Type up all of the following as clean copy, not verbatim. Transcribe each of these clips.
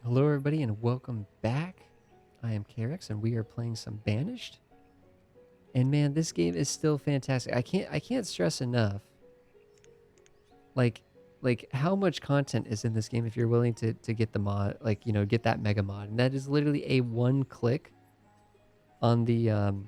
Hello, everybody, and welcome back. I am Karex, and we are playing some Banished. And man, this game is still fantastic. I can't stress enough, like, like how much content is in this game if you're willing to get the mod, get that mega mod. And that is literally a one click on the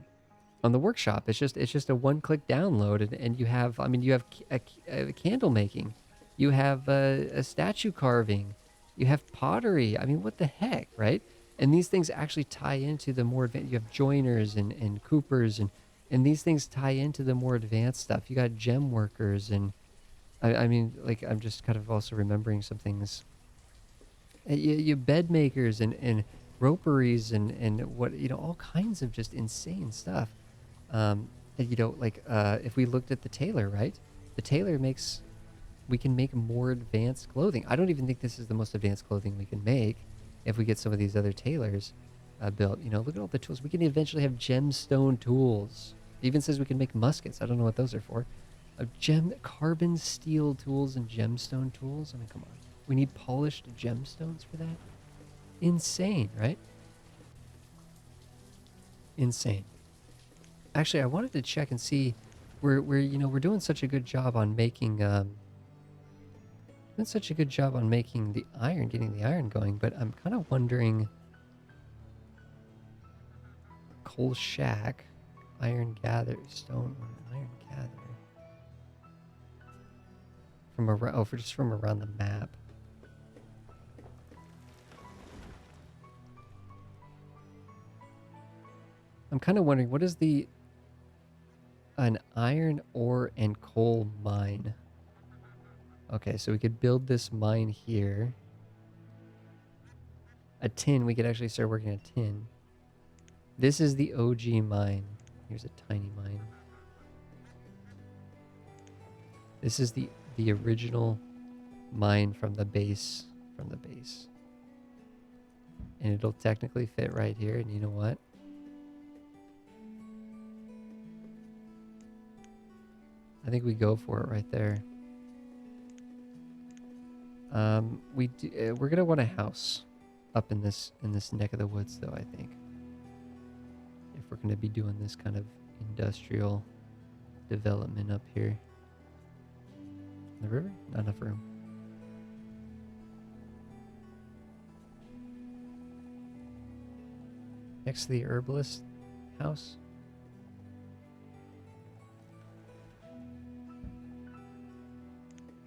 workshop. It's just a one click download, and you have, I mean, you have a candle making, you have a statue carving, you have pottery. I mean, what the heck, right? And these things actually tie into the more advanced. You have joiners and coopers, and these things tie into the more advanced stuff. You got gem workers, and I mean, like, I'm just kind of also remembering some things. You bed makers and roperies and what, all kinds of just insane stuff. If we looked at the tailor, right? The tailor makes, we can make more advanced clothing. I don't even think this is the most advanced clothing we can make if we get some of these other tailors built. Look at all the tools. We can eventually have gemstone tools. It even says we can make muskets. I don't know what those are for. Carbon steel tools and gemstone tools. I mean, come on. We need polished gemstones for that? Insane, right? Insane. Actually, I wanted to check and see. We're doing such a good job on making the iron, getting the iron going, but I'm kind of wondering, coal shack, iron gather, stone, iron gather, from around, just from around the map. I'm kind of wondering, what is an iron ore and coal mine? Okay, so we could build this mine here. A tin, we could actually start working a tin. This is the OG mine. Here's a tiny mine. This is the original mine from the base. And it'll technically fit right here, and you know what? I think we go for it right there. We're gonna want a house up in this neck of the woods, though. I think if we're gonna be doing this kind of industrial development up here. The river, not enough room. Next to the herbalist house.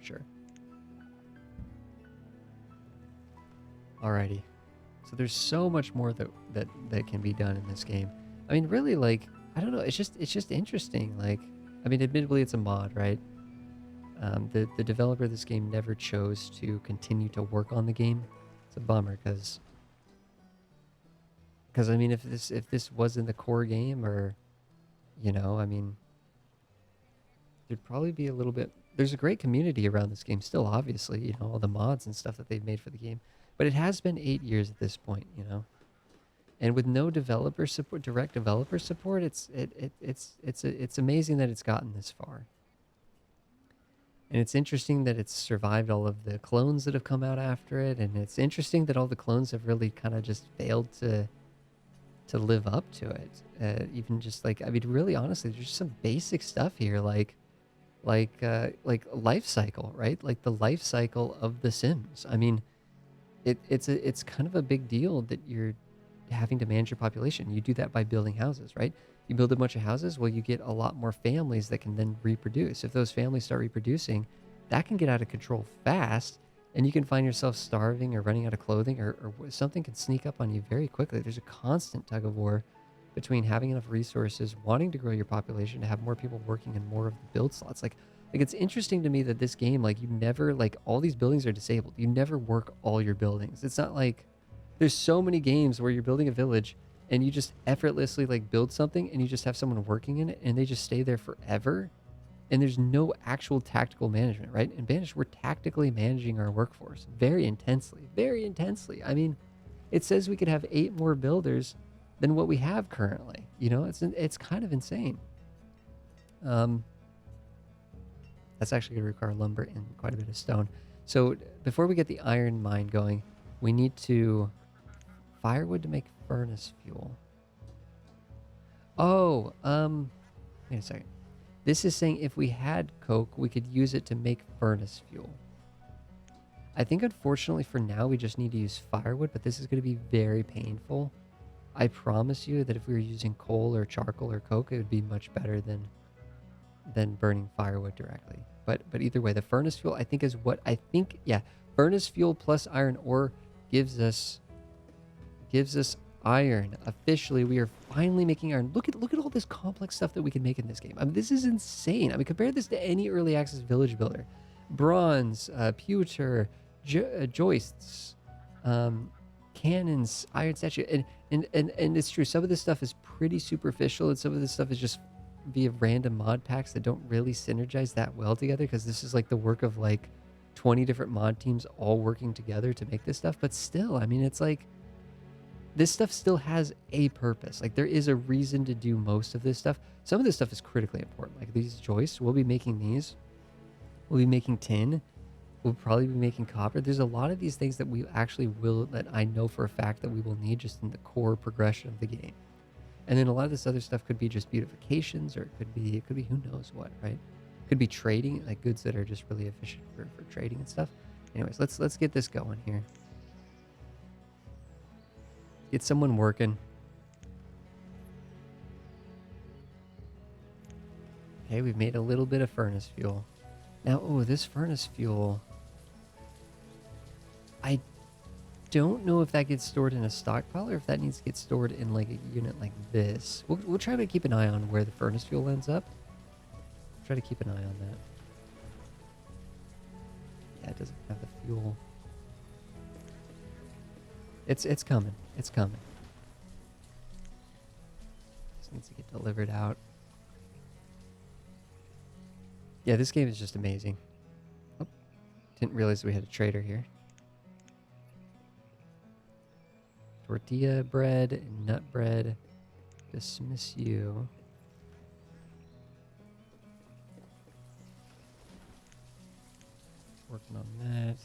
Sure. Alrighty. So there's so much more that can be done in this game. I mean, really, like, I don't know. It's just interesting. Like, I mean, admittedly, it's a mod, right? The developer of this game never chose to continue to work on the game. It's a bummer because I mean, if this wasn't the core game, or I mean, there'd probably be a little bit. There's a great community around this game still, obviously. All the mods and stuff that they've made for the game. But it has been 8 years at this point, and with no developer support, direct developer support, it's amazing that it's gotten this far. And it's interesting that it's survived all of the clones that have come out after it, and it's interesting that all the clones have really kind of just failed to live up to it. Even just like, I mean, really, honestly, there's just some basic stuff here, like life cycle, right? Like the life cycle of The Sims. I mean, it's kind of a big deal that you're having to manage your population. You do that by building houses, right? You build a bunch of houses, well, you get a lot more families that can then reproduce. If those families start reproducing, that can get out of control fast, and you can find yourself starving or running out of clothing, or something can sneak up on you very quickly. There's a constant tug of war between having enough resources, wanting to grow your population, to have more people working in more of the build slots. Like it's interesting to me that this game, like, you never, like, all these buildings are disabled. You never work all your buildings. It's not like there's so many games where you're building a village and you just effortlessly, like, build something and you just have someone working in it and they just stay there forever. And there's no actual tactical management, right? In Banished, we're tactically managing our workforce very intensely, very intensely. I mean, it says we could have 8 more builders than what we have currently. It's kind of insane. That's actually going to require lumber and quite a bit of stone. So before we get the iron mine going, We need to firewood to make furnace fuel. Oh, wait a second. This is saying if we had coke, we could use it to make furnace fuel. I think unfortunately for now, we just need to use firewood, but this is going to be very painful. I promise you that if we were using coal or charcoal or coke, it would be much better than burning firewood directly. But either way, the furnace fuel I think is what I think. Yeah, furnace fuel plus iron ore gives us iron. Officially, we are finally making iron. Look at all this complex stuff that we can make in this game. I mean, this is insane. I mean, compare this to any early access village builder. Bronze, pewter, joists, cannons, iron statue, and it's true. Some of this stuff is pretty superficial, and some of this stuff is just via random mod packs that don't really synergize that well together, because this is like the work of like 20 different mod teams all working together to make this stuff. But still, I mean, it's like this stuff still has a purpose. Like there is a reason to do most of this stuff. Some of this stuff is critically important. Like these joists, we'll be making these. We'll be making tin. We'll probably be making copper. There's a lot of these things that we actually will, that I know for a fact that we will need just in the core progression of the game. And then a lot of this other stuff could be just beautifications, or it could be who knows what, right? Could be trading, like goods that are just really efficient for trading and stuff. Anyways, let's get this going here. Get someone working. Okay, we've made a little bit of furnace fuel. Now, oh, this furnace fuel, I don't know if that gets stored in a stockpile or if that needs to get stored in like a unit like this. We'll try to keep an eye on where the furnace fuel ends up. Try to keep an eye on that. Yeah, it doesn't have the fuel. It's coming. It's coming. Just needs to get delivered out. Yeah, this game is just amazing. Oh, didn't realize we had a trader here. Tortilla bread and nut bread. Dismiss you. Working on that.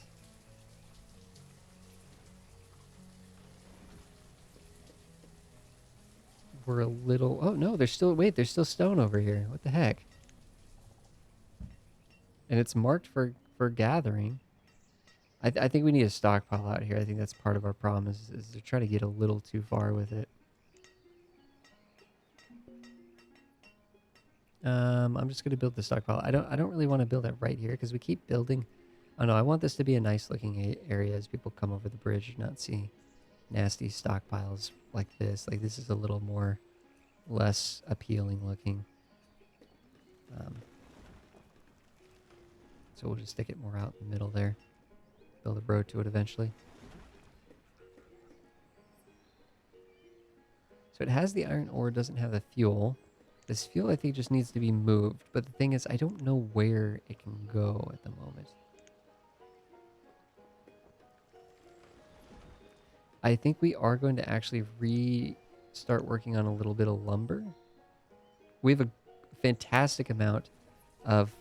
We're a little... Oh, no, there's still... Wait, there's still stone over here. What the heck? And it's marked for gathering. I think we need a stockpile out here. I think that's part of our problem is to try to get a little too far with it. I'm just going to build the stockpile. I don't really want to build it right here because we keep building. Oh no, I want this to be a nice looking area as people come over the bridge and not see nasty stockpiles like this. Like this is a little more less appealing looking. So we'll just stick it more out in the middle there. Build a road to it eventually. So it has the iron ore, doesn't have the fuel. This fuel I think just needs to be moved. But the thing is, I don't know where it can go at the moment. I think we are going to actually start working on a little bit of lumber. We have a fantastic amount of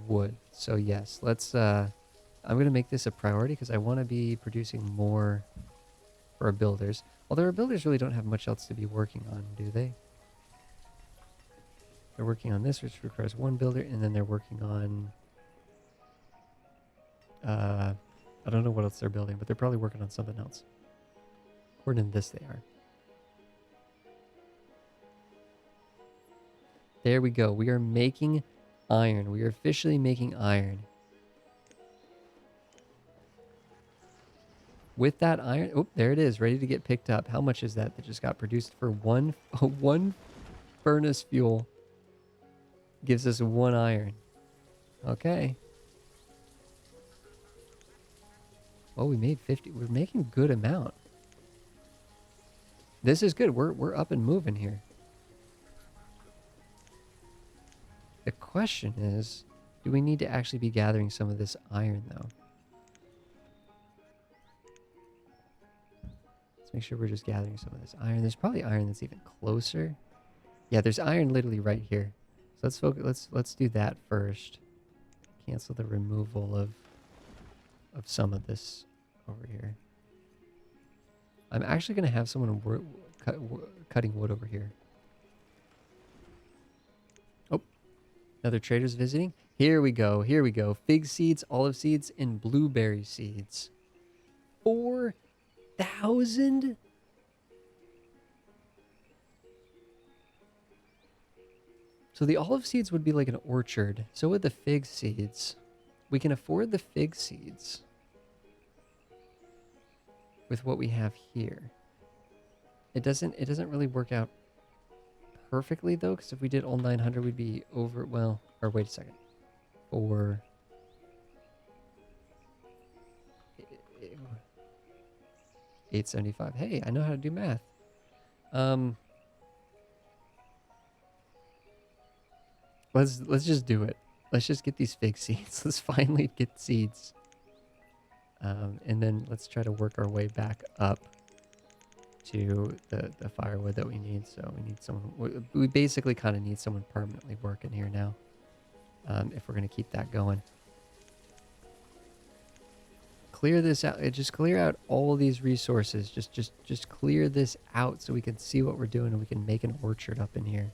wood. So yes, let's I'm going to make this a priority because I want to be producing more for our builders. Although our builders really don't have much else to be working on, do they? They're working on this, which requires one builder, and then they're working on I don't know what else they're building, but they're probably working on something else. According to this, they are. There we go. We are making iron. We are officially making iron. With that iron, oh, there it is, ready to get picked up. How much is that just got produced for one furnace fuel? Gives us one iron. Okay. Well, we made 50. We're making a good amount. This is good. We're up and moving here. The question is, do we need to actually be gathering some of this iron, though? Let's make sure we're just gathering some of this iron. There's probably iron that's even closer. Yeah, there's iron literally right here. So let's focus. Let's do that first. Cancel the removal of some of this over here. I'm actually going to have someone cutting wood over here. Oh, another trader's visiting. Here we go. Here we go. Fig seeds, olive seeds, and blueberry seeds. 4,000? So the olive seeds would be like an orchard. So would the fig seeds. We can afford the fig seeds with what we have here. It doesn't really work out perfectly though, because if we did all 900, we'd be over. Well, or wait a second. Or 875. Hey, I know how to do math. Let's just do it. Let's just get these fig seeds. Let's finally get seeds. And then let's try to work our way back up to the firewood that we need. So we need someone. We basically kind of need someone permanently working here now. If we're gonna keep that going. Clear this out. Just clear out all these resources. Just clear this out so we can see what we're doing and we can make an orchard up in here.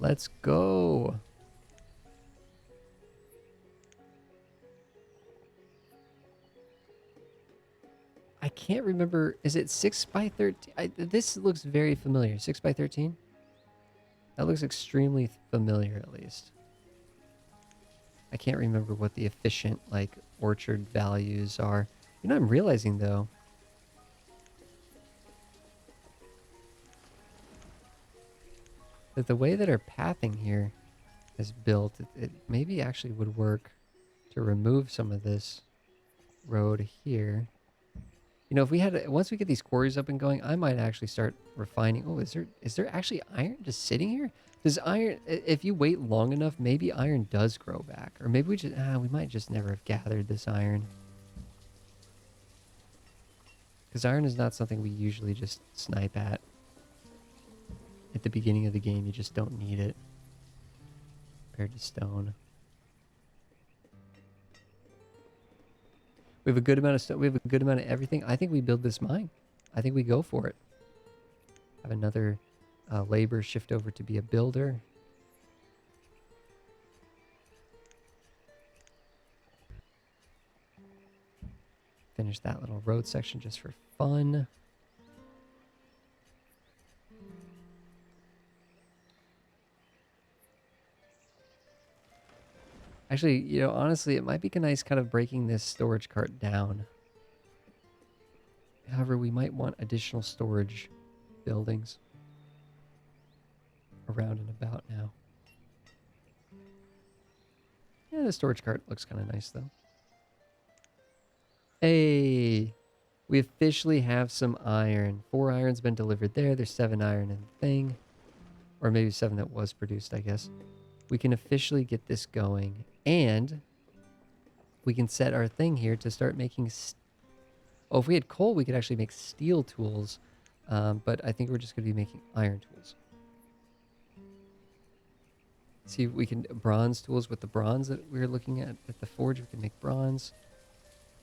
Let's go. I can't remember. Is it 6 by 13? This looks very familiar. 6 by 13? That looks extremely familiar, at least. I can't remember what the efficient, like, orchard values are. You know, I'm realizing, though, that the way that our pathing here is built, it maybe actually would work to remove some of this road here. You know, if we had, once we get these quarries up and going, I might actually start refining. Oh, is there actually iron just sitting here? Does iron, if you wait long enough, maybe iron does grow back. Or maybe we might just never have gathered this iron. Because iron is not something we usually just snipe at. At the beginning of the game, you just don't need it. Compared to stone. We have a good amount of stuff. We have a good amount of everything. I think we build this mine. I think we go for it. Have another labor shift over to be a builder. Finish that little road section just for fun. Actually, you know, honestly, it might be nice kind of breaking this storage cart down. However, we might want additional storage buildings around and about now. Yeah, the storage cart looks kind of nice, though. Hey, we officially have some iron. 4 iron's been delivered there. There's 7 iron in the thing. Or maybe 7 that was produced, I guess. We can officially get this going. And we can set our thing here to start making... Oh, if we had coal, we could actually make steel tools. But I think we're just going to be making iron tools. See, we can... Bronze tools with the bronze that we were looking at the forge. We can make bronze.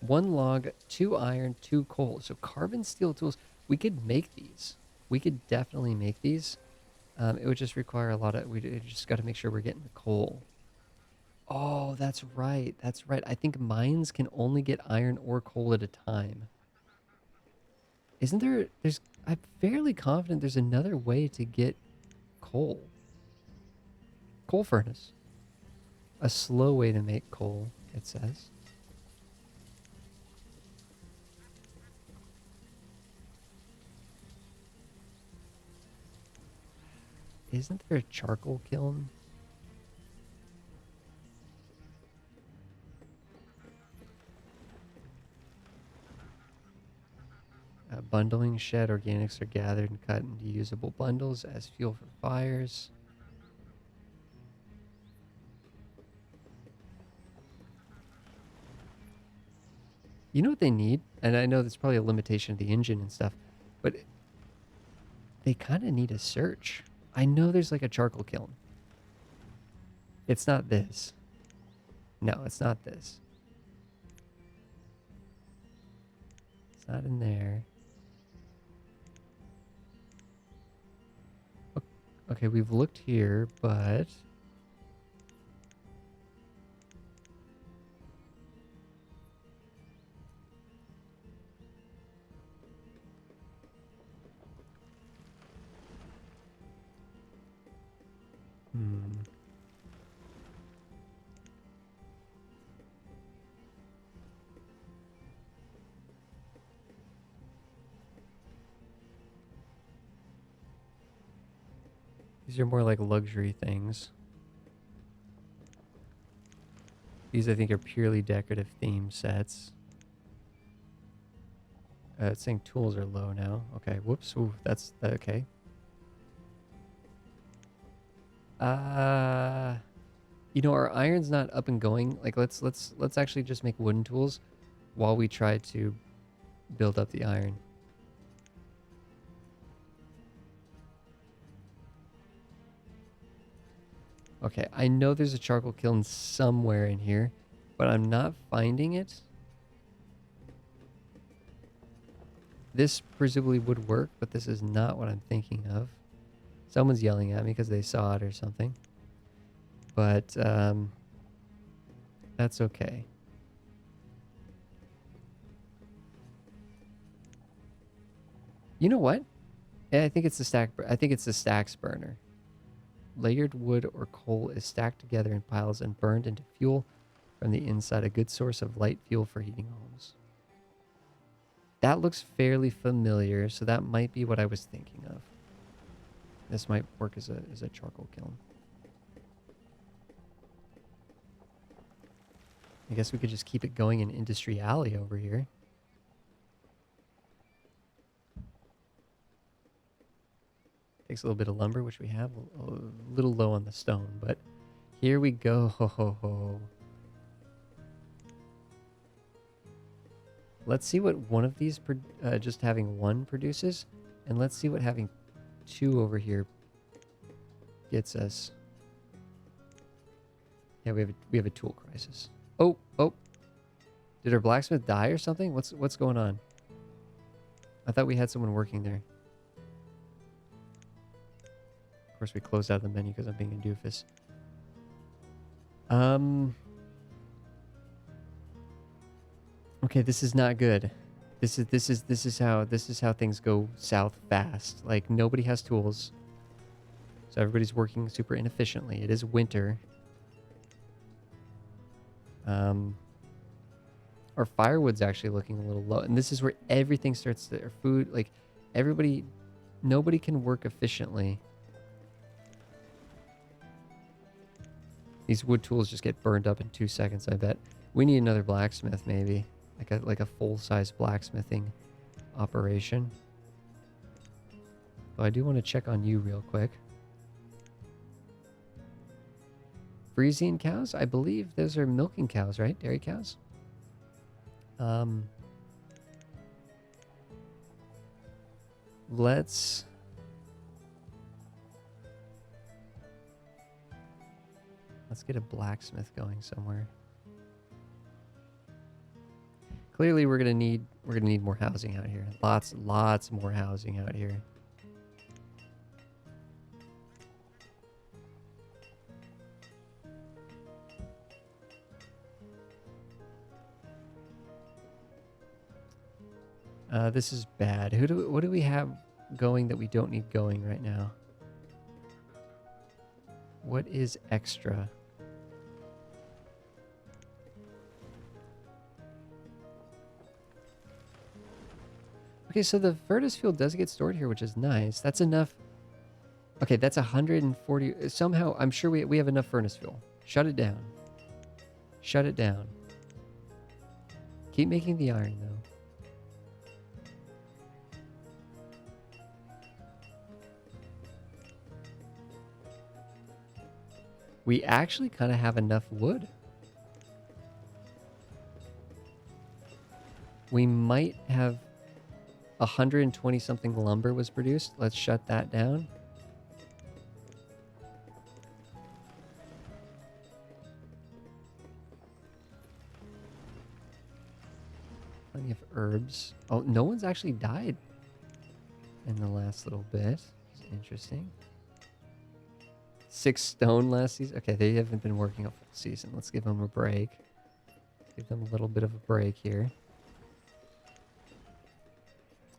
1 log, 2 iron, 2 coal. So carbon steel tools. We could make these. We could definitely make these. It would just require a lot of... We just got to make sure we're getting the coal. Oh, that's right. That's right. I think mines can only get iron or coal at a time. Isn't there... I'm fairly confident there's another way to get coal. Coal furnace. A slow way to make coal, it says. Isn't there a charcoal kiln? Bundling shed. Organics are gathered and cut into usable bundles as fuel for fires. You know what they need? And I know that's probably a limitation of the engine and stuff, but they kind of need a search. I know there's like a charcoal kiln. It's not this. No, it's not this. It's not in there. Okay, we've looked here, but... Hmm. These are more like luxury things. These, I think, are purely decorative theme sets. It's saying tools are low now. Okay, whoops. Ooh, that's... okay. You know, our iron's not up and going. Like, let's actually just make wooden tools while we try to build up the iron. Okay, I know there's a charcoal kiln somewhere in here, but I'm not finding it. This presumably would work, but this is not what I'm thinking of. Someone's yelling at me because they saw it or something. But, that's okay. You know what? Yeah, I think it's the stacks burner. Layered wood or coal is stacked together in piles and burned into fuel from the inside, a good source of light fuel for heating homes. That looks fairly familiar, so that might be what I was thinking of. This might work as a charcoal kiln. I guess we could just keep it going in Industry Alley over here. Takes a little bit of lumber, which we have a little low on the stone, but here we go. Ho, ho, ho. Let's see what one of these, just having one produces, and let's see what having two over here gets us. Yeah, we have a tool crisis. Oh, oh. Did our blacksmith die or something? What's going on? I thought we had someone working there. Of course, we closed out the menu because I'm being a doofus. Okay, this is not good. This is how things go south fast. Like, nobody has tools, so everybody's working super inefficiently. It is winter. Our firewood's actually looking a little low, and this is where everything starts to, our food, like, nobody can work efficiently. These wood tools just get burned up in 2 seconds, I bet. We need another blacksmith, maybe. Like a full-size blacksmithing operation. So I do want to check on you real quick. Frisian cows? I believe those are milking cows, right? Dairy cows? Let's get a blacksmith going somewhere. Clearly we're gonna need more housing out here. Lots more housing out here. This is bad. What do we have going that we don't need going right now? What is extra? Okay, so the furnace fuel does get stored here, which is nice. That's enough. Okay, that's 140. Somehow, I'm sure we have enough furnace fuel. Shut it down. Shut it down. Keep making the iron, though. We actually kind of have enough wood. We might have 120 something lumber was produced. Let's shut that down. Plenty of herbs. Oh, no one's actually died in the last little bit. It's interesting. 6 stone last season. Okay, they haven't been working a full season. Let's give them a break. Give them a little bit of a break here.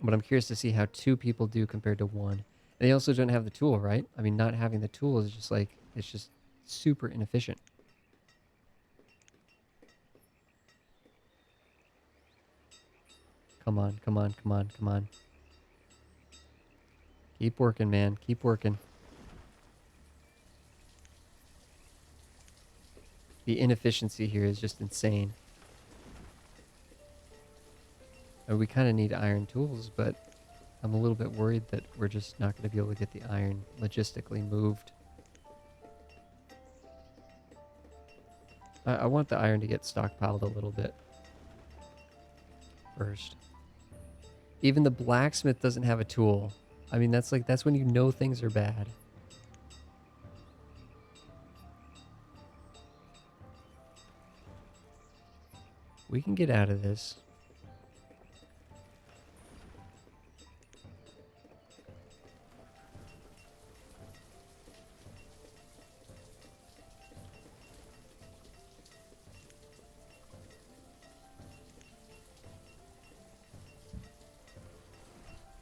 But I'm curious to see how 2 people do compared to 1. And they also don't have the tool, right? I mean, not having the tool is just like, it's just super inefficient. Come on, come on, come on, come on. Keep working, man. Keep working. The inefficiency here is just insane. And we kind of need iron tools, but I'm a little bit worried that we're just not going to be able to get the iron logistically moved. I want the iron to get stockpiled a little bit first. Even the blacksmith doesn't have a tool. I mean, that's when you know things are bad. We can get out of this.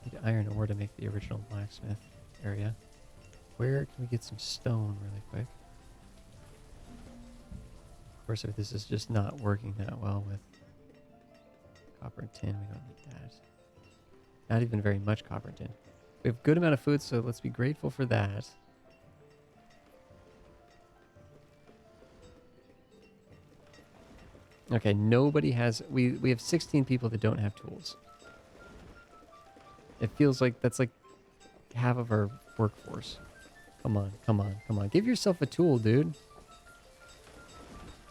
Need iron ore to make the original blacksmith area. Where can we get some stone really quick? Of course, if this is just not working that well with copper and tin, we don't need that. Not even very much copper and tin. We have a good amount of food, so let's be grateful for that. Okay, nobody has... We have 16 people that don't have tools. It feels like that's like half of our workforce. Come on, come on, come on. Give yourself a tool, dude.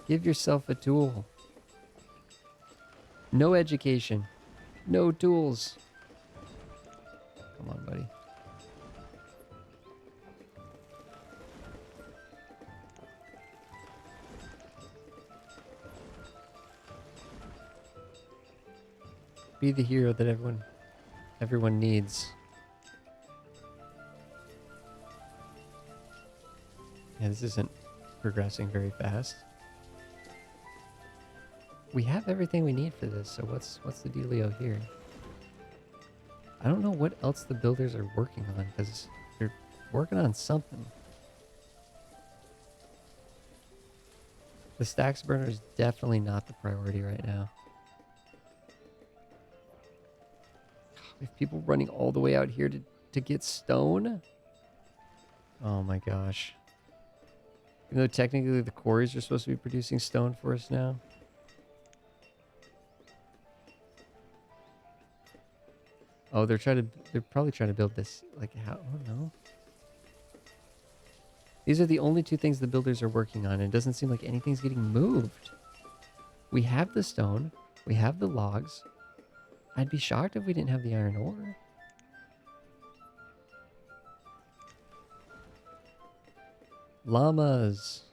Give yourself a tool. No education. No tools. Come on, buddy. Be the hero that everyone needs. Yeah, this isn't progressing very fast. We have everything we need for this, so what's the dealio here? I don't know what else the builders are working on, because they're working on something. The stacks burner is definitely not the priority right now. We have people running all the way out here to get stone? Oh my gosh. Even though technically the quarries are supposed to be producing stone for us now. Oh, they're probably trying to build this, like, how, oh no. These are the only 2 things the builders are working on, and it doesn't seem like anything's getting moved. We have the stone, we have the logs. I'd be shocked if we didn't have the iron ore. Llamas.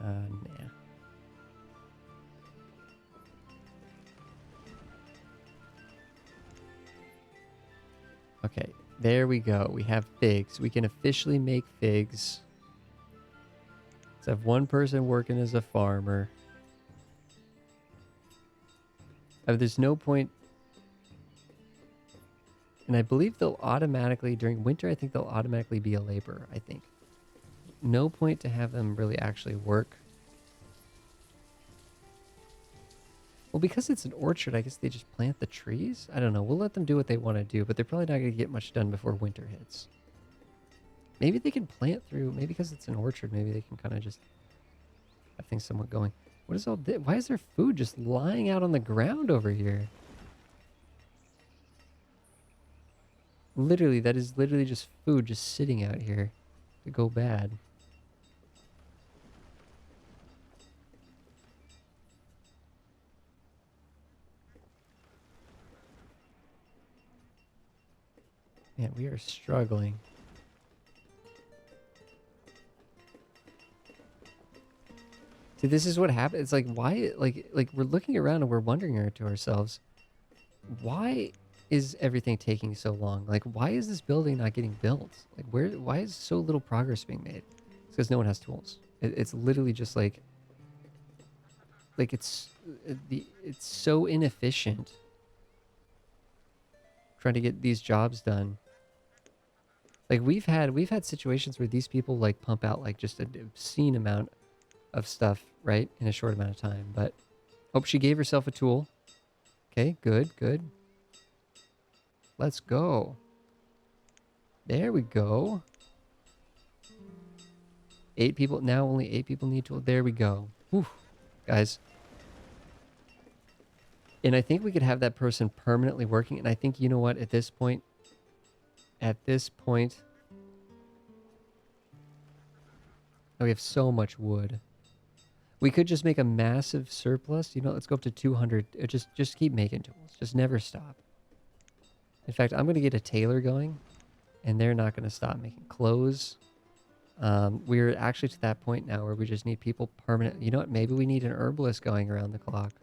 Nah. Okay, there we go. We have figs. We can officially make figs. Let's have 1 person working as a farmer. There's no point... And I believe they'll automatically, during winter, I think they'll automatically be a laborer, I think. No point to have them really actually work. Well, because it's an orchard, I guess they just plant the trees? I don't know. We'll let them do what they want to do, but they're probably not going to get much done before winter hits. Maybe they can plant through... Maybe because it's an orchard, maybe they can kind of just have things somewhat going. What is all this? Why is there food just lying out on the ground over here? Literally, that is literally just food just sitting out here to go bad. Man, we are struggling. See, this is what happens. It's like, why, like we're looking around and we're wondering to ourselves, why is everything taking so long? Like, why is this building not getting built? Like, why is so little progress being made? It's because no one has tools. It's literally just like it's so inefficient trying to get these jobs done. Like we've had situations where these people like pump out like just an obscene amount of stuff, right, in a short amount of time. But hope she gave herself a tool. Okay, good, good. Let's go. There we go. 8 people. Now only 8 people need tools. There we go. Whew, guys. And I think we could have that person permanently working. And I think, you know what, at this point, oh, we have so much wood. We could just make a massive surplus. You know, let's go up to 200. Just keep making tools. Just never stop. In fact, I'm going to get a tailor going, and they're not going to stop making clothes. We're actually to that point now where we just need people permanent. You know what? Maybe we need an herbalist going around the clock.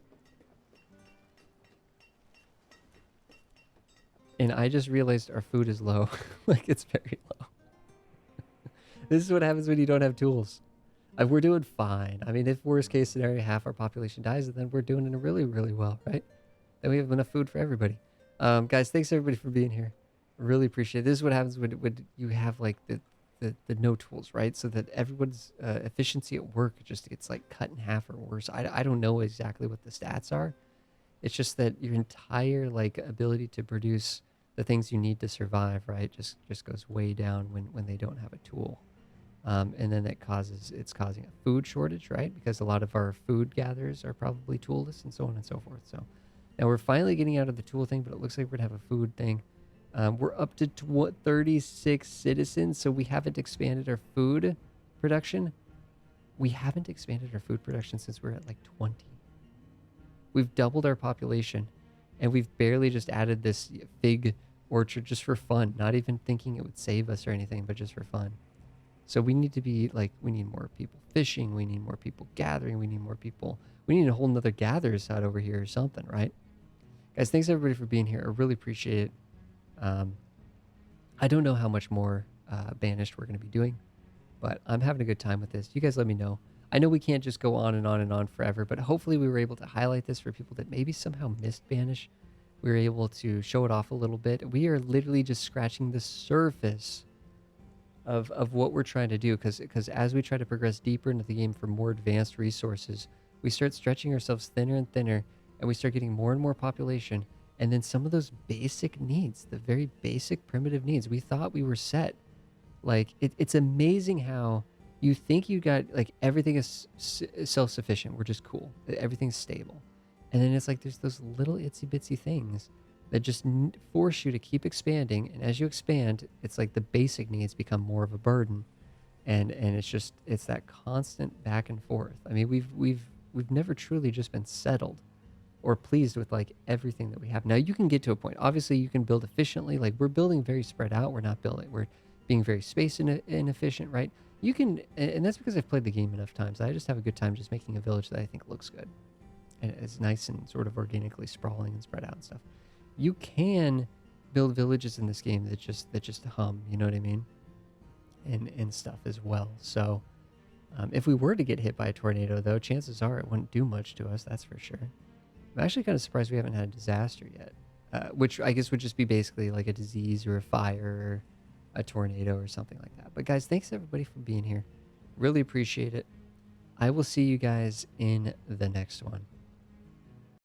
And I just realized our food is low. Like, it's very low. This is what happens when you don't have tools. We're doing fine. I mean, if worst case scenario, half our population dies, then we're doing it really, really well, right? Then we have enough food for everybody. Guys, thanks everybody for being here. Really appreciate it. This is what happens when you have like the no tools, right? So that everyone's efficiency at work just gets like cut in half or worse. I don't know exactly what the stats are. It's just that your entire like ability to produce the things you need to survive, right, just goes way down when they don't have a tool. And then it's causing a food shortage, right? Because a lot of our food gatherers are probably toolless and so on and so forth. So now we're finally getting out of the tool thing, but it looks like we're gonna have a food thing. We're up to 36 citizens, so we haven't expanded our food production. We haven't expanded our food production since we're at like 20. We've doubled our population, and we've barely just added this fig orchard just for fun, not even thinking it would save us or anything, but just for fun. So we need to be like, we need more people fishing, we need more people gathering, we need more people, we need a whole nother gatherers hut over here or something, right? Guys, thanks everybody for being here. I really appreciate it. I don't know how much more Banished we're going to be doing, but I'm having a good time with this. You guys let me know. I know we can't just go on and on and on forever, but hopefully we were able to highlight this for people that maybe somehow missed Banish. We were able to show it off a little bit. We are literally just scratching the surface of what we're trying to do, because as we try to progress deeper into the game for more advanced resources, we start stretching ourselves thinner and thinner, and we start getting more and more population. And then some of those basic needs, the very basic primitive needs, we thought we were set. Like, it's amazing how you think you got, like, everything is self-sufficient. We're just cool. Everything's stable. And then it's like there's those little itsy bitsy things that just force you to keep expanding. And as you expand, it's like the basic needs become more of a burden. And it's that constant back and forth. I mean, we've never truly just been settled or pleased with like everything that we have. Now you can get to a point. Obviously you can build efficiently. Like, we're building very spread out. We're being very space inefficient, right? You can, and that's because I've played the game enough times. I just have a good time just making a village that I think looks good. And it's nice and sort of organically sprawling and spread out and stuff. You can build villages in this game that just hum, you know what I mean? And stuff as well. So if we were to get hit by a tornado though, chances are it wouldn't do much to us, that's for sure. I'm actually kind of surprised we haven't had a disaster yet, which I guess would just be basically like a disease or a fire or a tornado or something like that. But guys, thanks everybody for being here. Really appreciate it. I will see you guys in the next one.